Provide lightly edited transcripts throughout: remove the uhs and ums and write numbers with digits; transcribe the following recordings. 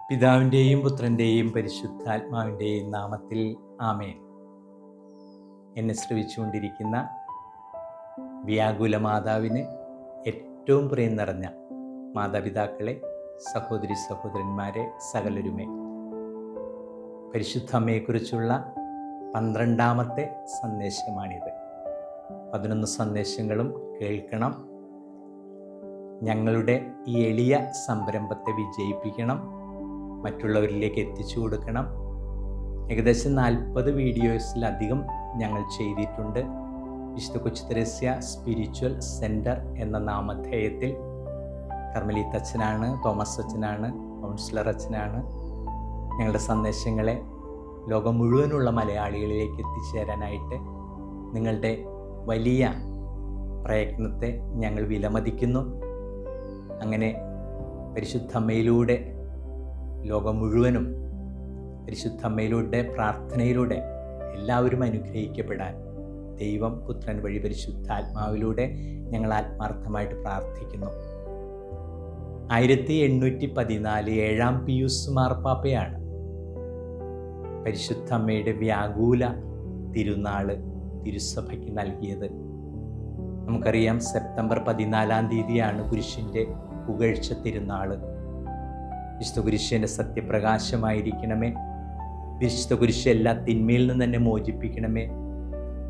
പിതാവിൻ്റെയും പുത്രൻ്റെയും പരിശുദ്ധാത്മാവിൻ്റെയും നാമത്തിൽ ആമേൻ. എന്നെ ശ്രവിച്ചുകൊണ്ടിരിക്കുന്ന വ്യാകുല മാതാവിന് ഏറ്റവും പ്രിയം നിറഞ്ഞ മാതാപിതാക്കളെ, സഹോദരി സഹോദരന്മാരെ, സകലരുമേ, പരിശുദ്ധ അമ്മയെക്കുറിച്ചുള്ള 12ാമത്തെ സന്ദേശമാണിത്. 11 സന്ദേശങ്ങളും കേൾക്കണം. ഞങ്ങളുടെ ഈ എളിയ സംരംഭത്തെ വിജയിപ്പിക്കണം, മറ്റുള്ളവരിലേക്ക് എത്തിച്ചു കൊടുക്കണം. ഏകദേശം 40 വീഡിയോസിലധികം ഞങ്ങൾ ചെയ്തിട്ടുണ്ട്. വിശുദ്ധ കൊച്ചു ത്രേസ്യ സ്പിരിച്വൽ സെൻറ്റർ എന്ന നാമധേയത്തിൽ കർമ്മലീത്ത് അച്ഛനാണ്, തോമസ് അച്ഛനാണ്, കൗൺസിലർ അച്ഛനാണ് ഞങ്ങളുടെ സന്ദേശങ്ങളെ ലോകം മുഴുവനുള്ള മലയാളികളിലേക്ക് എത്തിച്ചേരാനായിട്ട് നിങ്ങളുടെ വലിയ പ്രയത്നത്തെ ഞങ്ങൾ വിലമതിക്കുന്നു. അങ്ങനെ പരിശുദ്ധമ്മയിലൂടെ ലോകം മുഴുവനും പരിശുദ്ധമ്മയിലൂടെ, പ്രാർത്ഥനയിലൂടെ എല്ലാവരും അനുഗ്രഹിക്കപ്പെടാൻ ദൈവം പുത്രൻ വഴി പരിശുദ്ധാത്മാവിലൂടെ ഞങ്ങൾ ആത്മാർത്ഥമായിട്ട് പ്രാർത്ഥിക്കുന്നു. 1814 7ാം പിയൂസ് മാർപ്പാപ്പയാണ് പരിശുദ്ധ അമ്മയുടെ വ്യാകുല തിരുനാള് തിരുസഭയ്ക്ക് നൽകിയത്. നമുക്കറിയാം, സെപ്റ്റംബർ 14-ാം തീയതിയാണ് കുരിശിൻ്റെ പുകഴ്ച തിരുനാള്. വിശുദ്ധ കുരിശിൻ്റെ സത്യപ്രകാശമായിരിക്കണമേ, വിശുദ്ധ കുരിശ് എല്ലാ തിന്മയിൽ നിന്ന് തന്നെ മോചിപ്പിക്കണമേ,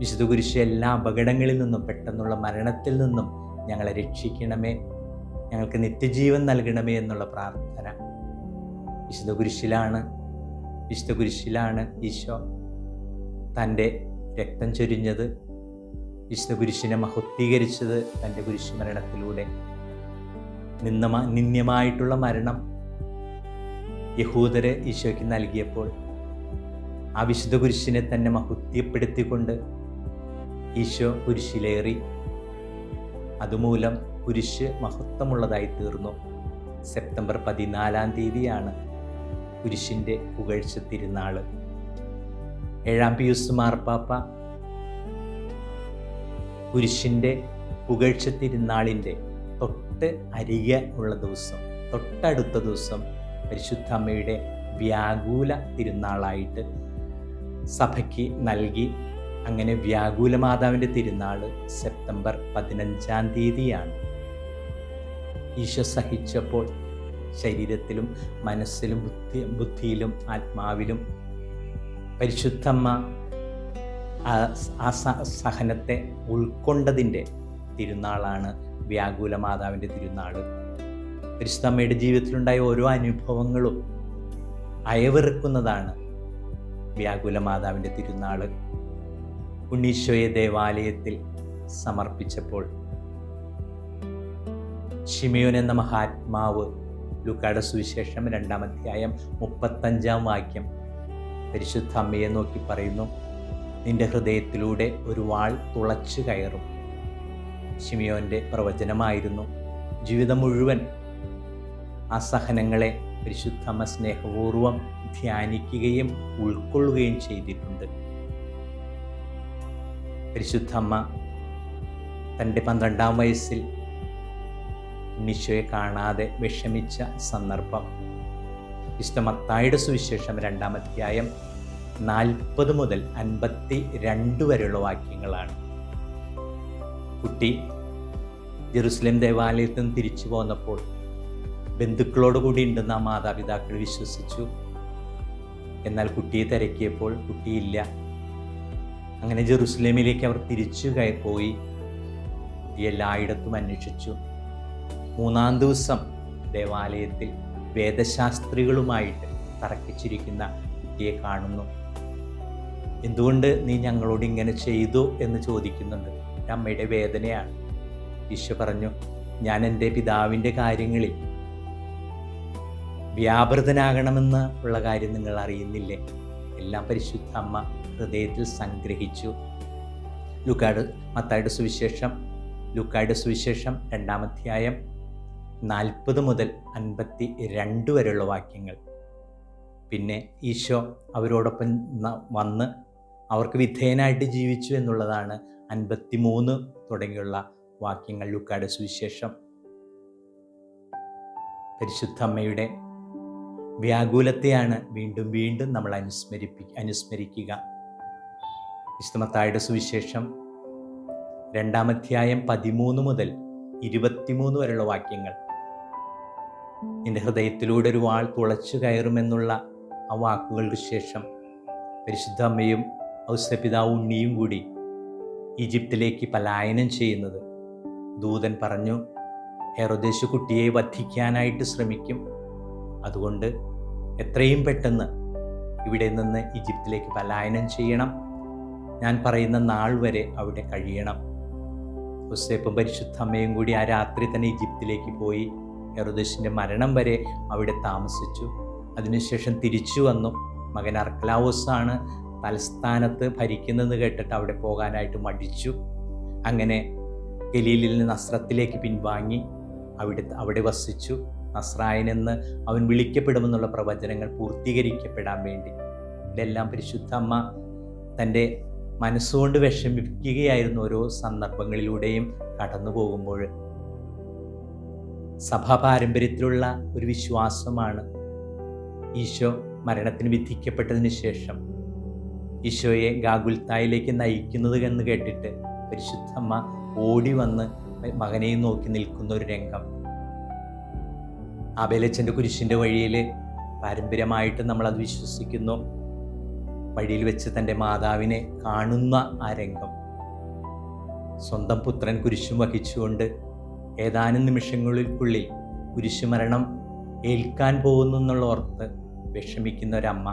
വിശുദ്ധ കുരിശ് എല്ലാ അപകടങ്ങളിൽ നിന്നും, പെട്ടെന്നുള്ള മരണത്തിൽ നിന്നും ഞങ്ങളെ രക്ഷിക്കണമേ, ഞങ്ങൾക്ക് നിത്യജീവൻ നൽകണമേ എന്നുള്ള പ്രാർത്ഥന. വിശുദ്ധ കുരിശിലാണ് ഈശോ തൻ്റെ രക്തം ചൊരിഞ്ഞത്, വിശുദ്ധ കുരിശിനെ മഹത്വീകരിച്ചത് തൻ്റെ കുരിശ് മരണത്തിലൂടെ. നിന്ദ്യമായിട്ടുള്ള മരണം യഹൂദര് ഈശോയ്ക്ക് നൽകിയപ്പോൾ ആ വിശുദ്ധ കുരിശിനെ തന്നെ മഹത്വപ്പെടുത്തിക്കൊണ്ട് ഈശോ കുരിശിലേറി. അതുമൂലം കുരിശ് മഹത്വമുള്ളതായി തീർന്നു. സെപ്റ്റംബർ 14-ാം തീയതിയാണ് കുരിശിൻ്റെ പുകഴ്ച തിരുനാള്. 7ാം പിയൂസ് മാർപ്പാപ്പ കുരിശിൻ്റെ പുകഴ്ച തിരുനാളിൻ്റെ തൊട്ടടുത്ത ദിവസം പരിശുദ്ധ അമ്മയുടെ വ്യാകുല തിരുനാളായിട്ട് സഭയ്ക്ക് നൽകി. അങ്ങനെ വ്യാകുല മാതാവിൻ്റെ തിരുനാള് സെപ്റ്റംബർ 15-ാം തീയതിയാണ്. ഈശോ സഹിച്ചപ്പോൾ ശരീരത്തിലും മനസ്സിലും ബുദ്ധിയിലും ആത്മാവിലും പരിശുദ്ധമ്മ ആ സഹനത്തെ ഉൾക്കൊണ്ടതിൻ്റെ തിരുനാളാണ് വ്യാകുല മാതാവിൻ്റെ തിരുനാള്. പരിശുദ്ധമ്മയുടെ ജീവിതത്തിലുണ്ടായ ഓരോ അനുഭവങ്ങളും അയവിറക്കുന്നതാണ് വ്യാകുല മാതാവിൻ്റെ തിരുനാള്. ഉണ്ണീശോയെ ദേവാലയത്തിൽ സമർപ്പിച്ചപ്പോൾ ശിമയോൻ എന്ന മഹാത്മാവ്, ലൂക്കായുടെ സുവിശേഷം 2-ാം അധ്യായം 35-ാം വാക്യം, പരിശുദ്ധ അമ്മയെ നോക്കി പറയുന്നു, നിന്റെ ഹൃദയത്തിലൂടെ ഒരു വാൾ തുളച്ചു കയറും. ശിമയോൻ്റെ പ്രവചനമായിരുന്നു. ജീവിതം മുഴുവൻ ആ സഹനങ്ങളെ പരിശുദ്ധമ്മ സ്നേഹപൂർവം ധ്യാനിക്കുകയും ഉൾക്കൊള്ളുകയും ചെയ്തിട്ടുണ്ട്. പരിശുദ്ധമ്മ തൻ്റെ 12-ാം വയസ്സിൽ ഉണ്ണീശോയെ കാണാതെ വിഷമിച്ച സന്ദർഭം വിശുദ്ധ മത്തായിയുടെ സുവിശേഷം 2-ാം അധ്യായം 40 മുതൽ 52 വരെയുള്ള വാക്യങ്ങളാണ്. കുട്ടി ജെറുസലേം ദേവാലയത്തിൽ നിന്ന് തിരിച്ചു പോന്നപ്പോൾ ബന്ധുക്കളോട് കൂടി ഉണ്ടെന്ന് ആ മാതാപിതാക്കൾ വിശ്വസിച്ചു. എന്നാൽ കുട്ടിയെ തിരക്കിയപ്പോൾ കുട്ടിയില്ല. അങ്ങനെ ജെറുസലേമിലേക്ക് അവർ തിരിച്ചു പോയി എല്ലായിടത്തും അന്വേഷിച്ചു. 3-ാം ദിവസം ദേവാലയത്തിൽ വേദശാസ്ത്രികളുമായിട്ട് തർക്കിച്ചിരിക്കുന്ന കുട്ടിയെ കാണുന്നു. എന്തുകൊണ്ട് നീ ഞങ്ങളോട് ഇങ്ങനെ ചെയ്തു എന്ന് ചോദിക്കുന്നുണ്ട്. അമ്മയുടെ വേദനയാണ്. ഈശോ പറഞ്ഞു, ഞാൻ എൻ്റെ പിതാവിൻ്റെ കാര്യങ്ങളിൽ വ്യാപൃതനാകണമെന്ന് ഉള്ള കാര്യം നിങ്ങൾ അറിയുന്നില്ലേ? എല്ലാം പരിശുദ്ധ അമ്മ ഹൃദയത്തിൽ സംഗ്രഹിച്ചു. മത്തായിയുടെ സുവിശേഷം 2-ാം അധ്യായം 40 മുതൽ 52 വരെയുള്ള വാക്യങ്ങൾ. പിന്നെ ഈശോ അവരോടൊപ്പം വന്ന് അവർക്ക് വിധേയനായിട്ട് ജീവിച്ചു എന്നുള്ളതാണ് 53 തുടങ്ങിയുള്ള വാക്യങ്ങൾ ലൂക്കായുടെ സുവിശേഷം. പരിശുദ്ധ അമ്മയുടെ വ്യാകുലത്തെയാണ് വീണ്ടും വീണ്ടും നമ്മൾ അനുസ്മരിക്കുക. വിശുദ്ധ മത്തായിയുടെ സുവിശേഷം 2-ാം അധ്യായം 13 മുതൽ 23 വരെയുള്ള വാക്യങ്ങൾ, നിന്റെ ഹൃദയത്തിലൂടെ ഒരു വാൾ തുളച്ചു കയറുമെന്നുള്ള ആ വാക്കുകൾക്ക് ശേഷം പരിശുദ്ധ അമ്മയും ഔസേപ്പിതാവ് ഉണ്ണിയും കൂടി ഈജിപ്തിലേക്ക് പലായനം ചെയ്യുന്നത് ദൂതൻ പറഞ്ഞു, ഹെറോദേസ് കുട്ടിയെ വധിക്കാനായിട്ട് ശ്രമിക്കും, അതുകൊണ്ട് എത്രയും പെട്ടെന്ന് ഇവിടെ നിന്ന് ഈജിപ്തിലേക്ക് പലായനം ചെയ്യണം, ഞാൻ പറയുന്ന നാൾ വരെ അവിടെ കഴിയണം. യോസേപ്പും പരിശുദ്ധ അമ്മയും കൂടി ആ രാത്രി തന്നെ ഈജിപ്തിലേക്ക് പോയി ഹെറോദേസിൻ്റെ മരണം വരെ അവിടെ താമസിച്ചു. അതിനുശേഷം തിരിച്ചു വന്നു. മകൻ അർക്കലാവോസാണ് തലസ്ഥാനത്ത് ഭരിക്കുന്നതെന്ന് കേട്ടിട്ട് അവിടെ പോകാനായിട്ട് മടിച്ചു. അങ്ങനെ ഗലീലിൽ നിന്ന് നസ്രത്തിലേക്ക് പിൻവാങ്ങി അവിടെ വസിച്ചു. നസ്രായനെന്ന് അവൻ വിളിക്കപ്പെടുമെന്നുള്ള പ്രവചനങ്ങൾ പൂർത്തീകരിക്കപ്പെടാൻ വേണ്ടി. ഇതെല്ലാം പരിശുദ്ധ അമ്മ തൻ്റെ മനസ്സുകൊണ്ട് വിഷമിക്കുകയായിരുന്നു ഓരോ സന്ദർഭങ്ങളിലൂടെയും കടന്നു പോകുമ്പോൾ. സഭാ പാരമ്പര്യത്തിലുള്ള ഒരു വിശ്വാസമാണ് ഈശോ മരണത്തിന് വിധിക്കപ്പെട്ടതിന് ശേഷം ഈശോയെ ഗാഗുൽത്തായിലേക്ക് നയിക്കുന്നത് എന്ന് കേട്ടിട്ട് പരിശുദ്ധ അമ്മ ഓടി വന്ന് മകനെയും നോക്കി നിൽക്കുന്ന ഒരു രംഗം. ആബേലച്ചൻ്റെ കുരിശിൻ്റെ വഴിയിൽ പാരമ്പര്യമായിട്ട് നമ്മളത് വിശ്വസിക്കുന്നു. വഴിയിൽ വെച്ച് തൻ്റെ മാതാവിനെ കാണുന്ന ആ രംഗം, സ്വന്തം പുത്രൻ കുരിശും വഹിച്ചുകൊണ്ട് ഏതാനും നിമിഷങ്ങൾക്കുള്ളിൽ കുരിശുമരണം ഏൽക്കാൻ പോകുന്നു എന്നുള്ള ഓർത്ത് വിഷമിക്കുന്ന ഒരമ്മ.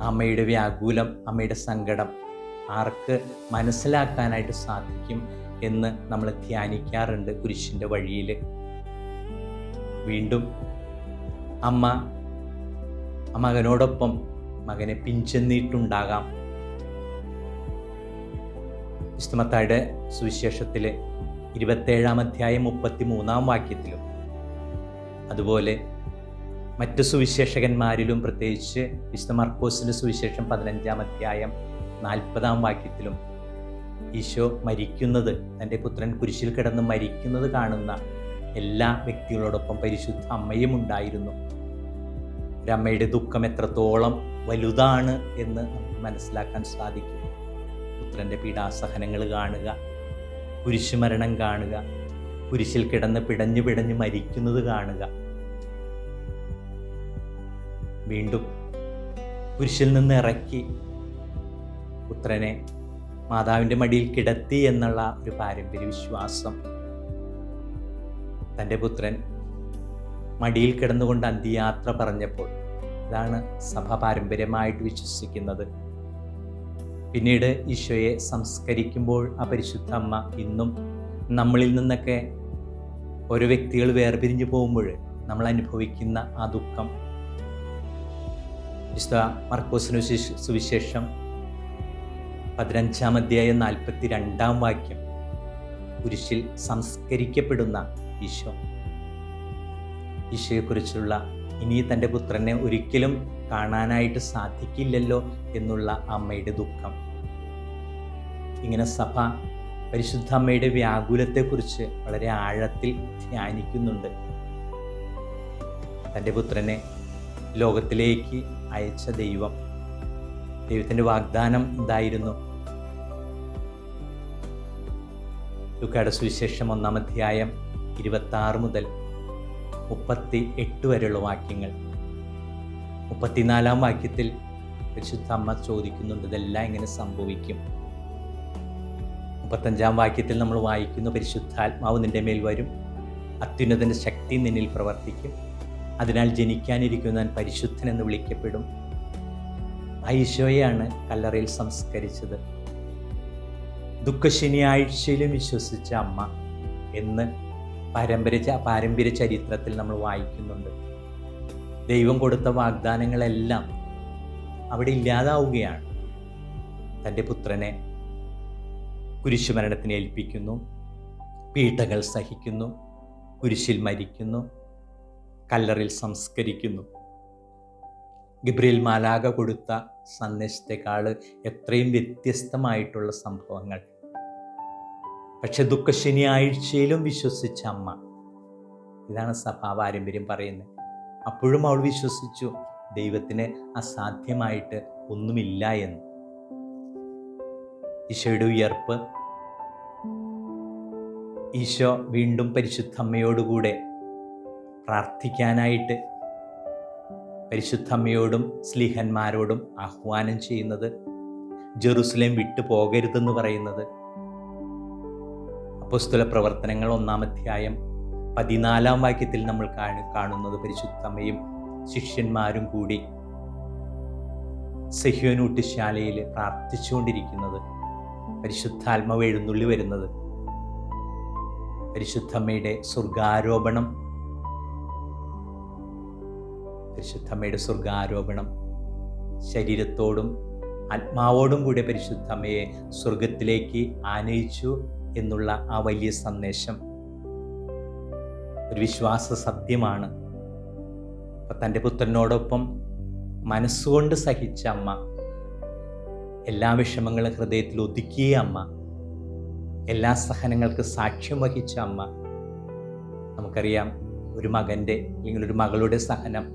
അമ്മയുടെ വ്യാകുലം, അമ്മയുടെ സങ്കടം ആർക്ക് മനസ്സിലാക്കാനായിട്ട് സാധിക്കും എന്ന് നമ്മൾ ധ്യാനിക്കാറുണ്ട് കുരിശിൻ്റെ വഴിയിൽ. വീണ്ടും അമ്മ മകനോടൊപ്പം മകനെ പിഞ്ചെന്നിട്ടുണ്ടാകാം. വിശുദ്ധ മത്തായിയുടെ സുവിശേഷത്തിൽ 27-ാം അധ്യായം 33-ാം വാക്യത്തിലും അതുപോലെ മറ്റ് സുവിശേഷകന്മാരിലും പ്രത്യേകിച്ച് വിശുദ്ധ മർക്കോസിൻ്റെ സുവിശേഷം 15-ാം അധ്യായം 40-ാം വാക്യത്തിലും ഈശോ മരിക്കുന്നത്, തൻ്റെ പുത്രൻ കുരിശിൽ കിടന്ന് മരിക്കുന്നത് കാണുന്ന എല്ലാ വ്യക്തികളോടൊപ്പം പരിശുദ്ധ അമ്മയും ഉണ്ടായിരുന്നു. ഒരമ്മയുടെ ദുഃഖം എത്രത്തോളം വലുതാണ് എന്ന് നമുക്ക് മനസ്സിലാക്കാൻ സാധിക്കും. പുത്രൻ്റെ പീഡാസഹനങ്ങൾ കാണുക, കുരിശുമരണം കാണുക, കുരിശിൽ കിടന്ന് പിടഞ്ഞു മരിക്കുന്നത് കാണുക. വീണ്ടും കുരിശിൽ നിന്ന് ഇറക്കി പുത്രനെ മാതാവിൻ്റെ മടിയിൽ കിടത്തി എന്നുള്ള ഒരു പാരമ്പര്യ വിശ്വാസം. തൻ്റെ പുത്രൻ മടിയിൽ കിടന്നുകൊണ്ട് അന്ത്യയാത്ര പറഞ്ഞപ്പോൾ, ഇതാണ് സഭ പാരമ്പര്യമായിട്ട് വിശ്വസിക്കുന്നത്. പിന്നീട് ഈശോയെ സംസ്കരിക്കുമ്പോൾ ആ പരിശുദ്ധ അമ്മ ഇന്നും നമ്മളിൽ നിന്നൊക്കെ ഓരോ വ്യക്തികൾ വേർപിരിഞ്ഞു പോകുമ്പോൾ നമ്മൾ അനുഭവിക്കുന്ന ആ ദുഃഖം. വിശുദ്ധ മർക്കോസിന് സുവിശേഷം 15-ാം അധ്യായം 42-ാം വാക്യം, കുരിശിൽ സംസ്കരിക്കപ്പെടുന്ന ഈശോയെക്കുറിച്ചുള്ള ഇനി തൻ്റെ പുത്രനെ ഒരിക്കലും കാണാനായിട്ട് സാധിക്കില്ലല്ലോ എന്നുള്ള അമ്മയുടെ ദുഃഖം. ഇങ്ങനെ സഭ പരിശുദ്ധ അമ്മയുടെ വ്യാകുലത്തെക്കുറിച്ച് വളരെ ആഴത്തിൽ ധ്യാനിക്കുന്നുണ്ട്. തൻ്റെ പുത്രനെ ലോകത്തിലേക്ക് അയച്ച ദൈവത്തിൻ്റെ വാഗ്ദാനം എന്തായിരുന്നു? ലൂക്കായുടെ സുവിശേഷം 1-ാം അധ്യായം 26 മുതൽ 38 വരെയുള്ള വാക്യങ്ങൾ. 34-ാം വാക്യത്തിൽ പരിശുദ്ധ അമ്മ ചോദിക്കുന്നുണ്ട്, ഇതെല്ലാം എങ്ങനെ സംഭവിക്കും? 35-ാം വാക്യത്തിൽ നമ്മൾ വായിക്കുന്നു, പരിശുദ്ധാത്മാവ് നിന്റെ മേൽ വരും, അത്യുന്നതൻ്റെ ശക്തി നിന്നിൽ പ്രവർത്തിക്കും, അതിനാൽ ജനിക്കാനിരിക്കുന്നവൻ പരിശുദ്ധൻ എന്ന് വിളിക്കപ്പെടും. ഈശോയെയാണ് കല്ലറയിൽ സംസ്കരിച്ചത്. ദുഃഖശനിയാഴ്ചയിലും വിശ്വസിച്ച അമ്മ എന്ന് പാരമ്പര്യ ചരിത്രത്തിൽ നമ്മൾ വായിക്കുന്നുണ്ട്. ദൈവം കൊടുത്ത വാഗ്ദാനങ്ങളെല്ലാം അവിടെ ഇല്ലാതാവുകയാണ്. തൻ്റെ പുത്രനെ കുരിശുമരണത്തിന് ഏൽപ്പിക്കുന്നു, പീഡകൾ സഹിക്കുന്നു, കുരിശിൽ മരിക്കുന്നു, കല്ലറിൽ സംസ്കരിക്കുന്നു. ഗബ്രിയേൽ മാലാഖ കൊടുത്ത സന്ദേശത്തെക്കാൾ എത്രയും വ്യത്യസ്തമായിട്ടുള്ള സംഭവങ്ങൾ. പക്ഷെ ദുഃഖശനിയാഴ്ചയിലും വിശ്വസിച്ച അമ്മ, ഇതാണ് സഭാ പാരമ്പര്യം പറയുന്നത്. അപ്പോഴും അവൾ വിശ്വസിച്ചു ദൈവത്തിന് അസാധ്യമായിട്ട് ഒന്നുമില്ല എന്ന്. ഈശോയുടെ ഉയർപ്പ്, ഈശോ വീണ്ടും പരിശുദ്ധ അമ്മയോടുകൂടെ പ്രാർത്ഥിക്കാനായിട്ട് പരിശുദ്ധ അമ്മയോടും സ്ലീഹന്മാരോടും ആഹ്വാനം ചെയ്യുന്നത്, ജെറുസലേം വിട്ടു പോകരുതെന്ന് പറയുന്നത് അപ്പോസ്തല പ്രവർത്തനങ്ങൾ 1-ാം അധ്യായം 14-ാം വാക്യത്തിൽ നമ്മൾ കാണുന്നത് പരിശുദ്ധ അമ്മയും ശിഷ്യന്മാരും കൂടി സെഹ്യോനൂട്ടുശാലയിൽ പ്രാർത്ഥിച്ചുകൊണ്ടിരിക്കുന്നത്, പരിശുദ്ധാത്മാവ് എഴുന്നള്ളി വരുന്നത്, പരിശുദ്ധമ്മയുടെ സ്വർഗാരോപണം ശരീരത്തോടും ആത്മാവോടും കൂടി പരിശുദ്ധമ്മയെ സ്വർഗത്തിലേക്ക് ആനയിച്ചു എന്നുള്ള ആ വലിയ സന്ദേശം ഒരു വിശ്വാസ സത്യമാണ്. അപ്പം തൻ്റെ പുത്രനോടൊപ്പം മനസ്സുകൊണ്ട് സഹിച്ച അമ്മ, എല്ലാ വിഷമങ്ങളും ഹൃദയത്തിൽ ഒതുക്കിയ അമ്മ, എല്ലാ സഹനങ്ങൾക്ക് സാക്ഷ്യം വഹിച്ച അമ്മ. നമുക്കറിയാം, ഒരു മകൻ്റെ അല്ലെങ്കിൽ ഒരു മകളുടെ സഹനം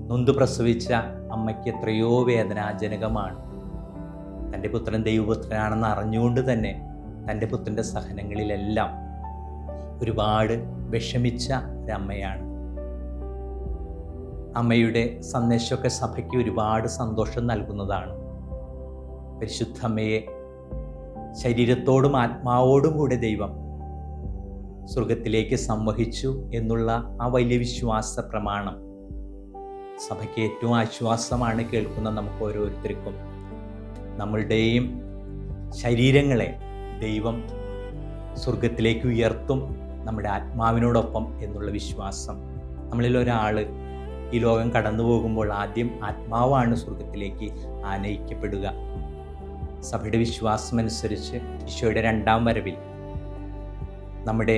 നൊന്തു പ്രസവിച്ച അമ്മയ്ക്ക് എത്രയോ വേദനാജനകമാണ്. തൻ്റെ പുത്രൻ ദൈവപുത്രനാണെന്ന് അറിഞ്ഞുകൊണ്ട് തന്നെ തൻ്റെ പുത്രൻ്റെ സഹനങ്ങളിലെല്ലാം ഒരുപാട് വിഷമിച്ച ഒരമ്മയാണ്. അമ്മയുടെ സന്ദേശമൊക്കെ സഭയ്ക്ക് ഒരുപാട് സന്തോഷം നൽകുന്നതാണ്. പരിശുദ്ധ അമ്മയെ ശരീരത്തോടും ആത്മാവോടും കൂടെ ദൈവം സ്വർഗത്തിലേക്ക് സംവഹിച്ചു എന്നുള്ള ആ വലിയ വിശ്വാസ പ്രമാണം സഭയ്ക്ക് ഏറ്റവും ആശ്വാസമാണ്. കേൾക്കുന്ന നമുക്ക് ഓരോരുത്തർക്കും നമ്മളുടെയും ശരീരങ്ങളെ ദൈവം സ്വർഗത്തിലേക്ക് ഉയർത്തും നമ്മുടെ ആത്മാവിനോടൊപ്പം എന്നുള്ള വിശ്വാസം. നമ്മളിൽ ഒരാൾ ഈ ലോകം കടന്നു പോകുമ്പോൾ ആദ്യം ആത്മാവാണ് സ്വർഗത്തിലേക്ക് ആനയിക്കപ്പെടുക. സഭയുടെ വിശ്വാസമനുസരിച്ച് ഈശോയുടെ 2-ാം വരവിൽ നമ്മുടെ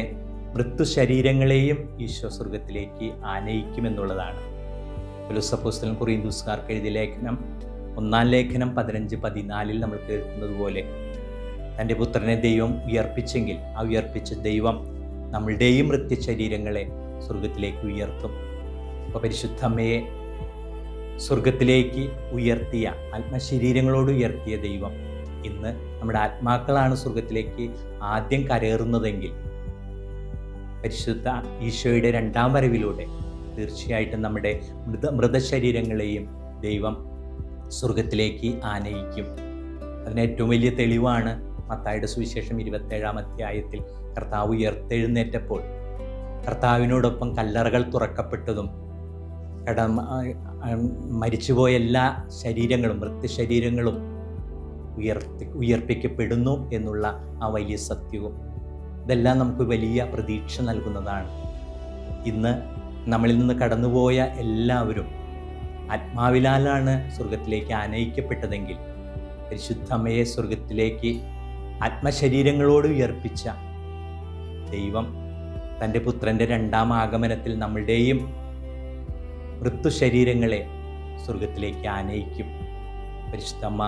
മൃത്യുശരീരങ്ങളെയും ഈശോ സ്വർഗത്തിലേക്ക് ആനയിക്കുമെന്നുള്ളതാണ്. പൗലോസ് അപ്പോസ്തലൻ കൊറിന്തോസുകാർക്ക് എഴുതിയ ലേഖനം 1-ാം ലേഖനം 15-14 നമ്മൾ കേൾക്കുന്നത് പോലെ തൻ്റെ പുത്രനെ ദൈവം ഉയർപ്പിച്ചെങ്കിൽ ആ ഉയർപ്പിച്ച ദൈവം നമ്മളുടെയും മൃത്യശരീരങ്ങളെ സ്വർഗത്തിലേക്ക് ഉയർത്തും. അപ്പോൾ പരിശുദ്ധ അമ്മയെ സ്വർഗത്തിലേക്ക് ഉയർത്തിയ, ആത്മശരീരങ്ങളോട് ഉയർത്തിയ ദൈവം ഇന്ന് നമ്മുടെ ആത്മാക്കളാണ് സ്വർഗത്തിലേക്ക് ആദ്യം കരേറുന്നതെങ്കിൽ പരിശുദ്ധ ഈശോയുടെ 2-ാം വരവിലൂടെ തീർച്ചയായിട്ടും നമ്മുടെ മൃതശരീരങ്ങളെയും ദൈവം സ്വർഗത്തിലേക്ക് ആനയിക്കും. അതിന് ഏറ്റവും വലിയ തെളിവാണ് മത്തായിയുടെ സുവിശേഷം 27-ാം അധ്യായത്തിൽ കർത്താവ് ഉയർത്തെഴുന്നേറ്റപ്പോൾ കർത്താവിനോടൊപ്പം കല്ലറകൾ തുറക്കപ്പെട്ടതും മരിച്ചുപോയ എല്ലാ ശരീരങ്ങളും മൃതശരീരങ്ങളും ഉയർപ്പിക്കപ്പെടുന്നു എന്നുള്ള ആ വലിയ സത്യവും ഇതെല്ലാം നമുക്ക് വലിയ പ്രതീക്ഷ നൽകുന്നതാണ്. ഇന്ന് നമ്മളിൽ നിന്ന് കടന്നുപോയ എല്ലാവരും ആത്മാവിലാലാണ് സ്വർഗത്തിലേക്ക് ആനയിക്കപ്പെട്ടതെങ്കിൽ പരിശുദ്ധ അമ്മയെ സ്വർഗത്തിലേക്ക് ആത്മശരീരങ്ങളോട് ഉയർപ്പിച്ച ദൈവം തൻ്റെ പുത്രൻ്റെ 2-ാം ആഗമനത്തിൽ നമ്മളുടെയും മൃത്യുശരീരങ്ങളെ സ്വർഗത്തിലേക്ക് ആനയിക്കും. പരിശുദ്ധ അമ്മ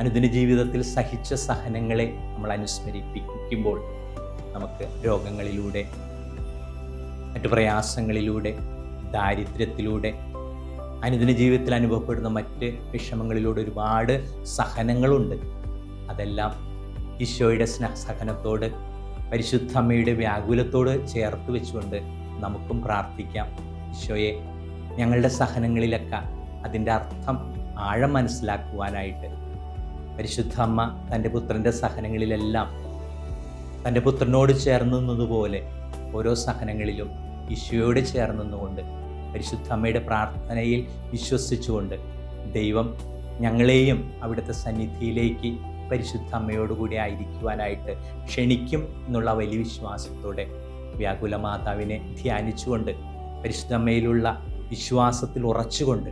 അനുദിന ജീവിതത്തിൽ സഹിച്ച സഹനങ്ങളെ നമ്മൾ അനുസ്മരിപ്പിക്കുമ്പോൾ നമുക്ക് രോഗങ്ങളിലൂടെ, മറ്റു പ്രയാസങ്ങളിലൂടെ, ദാരിദ്ര്യത്തിലൂടെ, അനുദിന ജീവിതത്തിൽ അനുഭവപ്പെടുന്ന മറ്റ് വിഷമങ്ങളിലൂടെ ഒരുപാട് സഹനങ്ങളുണ്ട്. അതെല്ലാം ഈശോയുടെ സഹനത്തോട്, പരിശുദ്ധ അമ്മയുടെ വ്യാകുലത്തോട് ചേർത്ത് വെച്ചുകൊണ്ട് നമുക്കും പ്രാർത്ഥിക്കാം. ഈശോയെ, ഞങ്ങളുടെ സഹനങ്ങളിലൊക്കെ അതിൻ്റെ അർത്ഥം ആഴം മനസ്സിലാക്കുവാനായിട്ട് പരിശുദ്ധ അമ്മ തൻ്റെ പുത്രൻ്റെ സഹനങ്ങളിലെല്ലാം തൻ്റെ പുത്രനോട് ചേർന്ന് നിന്നതുപോലെ ഓരോ സഹനങ്ങളിലും ഈശോയോട് ചേർന്ന് നിന്നുകൊണ്ട് പരിശുദ്ധ അമ്മയുടെ പ്രാർത്ഥനയിൽ വിശ്വസിച്ചുകൊണ്ട് ദൈവം ഞങ്ങളെയും അവിടുത്തെ സന്നിധിയിലേക്ക് പരിശുദ്ധ അമ്മയോടുകൂടി ആയിരിക്കുവാനായിട്ട് ക്ഷണിക്കും എന്നുള്ള വലിയ വിശ്വാസത്തോടെ വ്യാകുല മാതാവിനെ ധ്യാനിച്ചുകൊണ്ട് പരിശുദ്ധ അമ്മയിലുള്ള വിശ്വാസത്തിൽ ഉറച്ചുകൊണ്ട്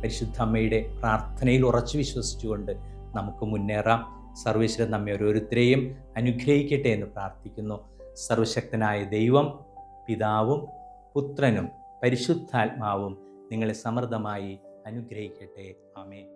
പരിശുദ്ധ അമ്മയുടെ പ്രാർത്ഥനയിൽ ഉറച്ചു വിശ്വസിച്ചുകൊണ്ട് നമുക്ക് മുന്നേറാം. സർവ്വേശ്വരൻ നമ്മെ ഓരോരുത്തരെയും അനുഗ്രഹിക്കട്ടെ എന്ന് പ്രാർത്ഥിക്കുന്നു. സർവശക്തനായ ദൈവം, പിതാവും പുത്രനും പരിശുദ്ധാത്മാവും നിങ്ങളെ സമൃദ്ധമായി അനുഗ്രഹിക്കട്ടെ. ആമേൻ.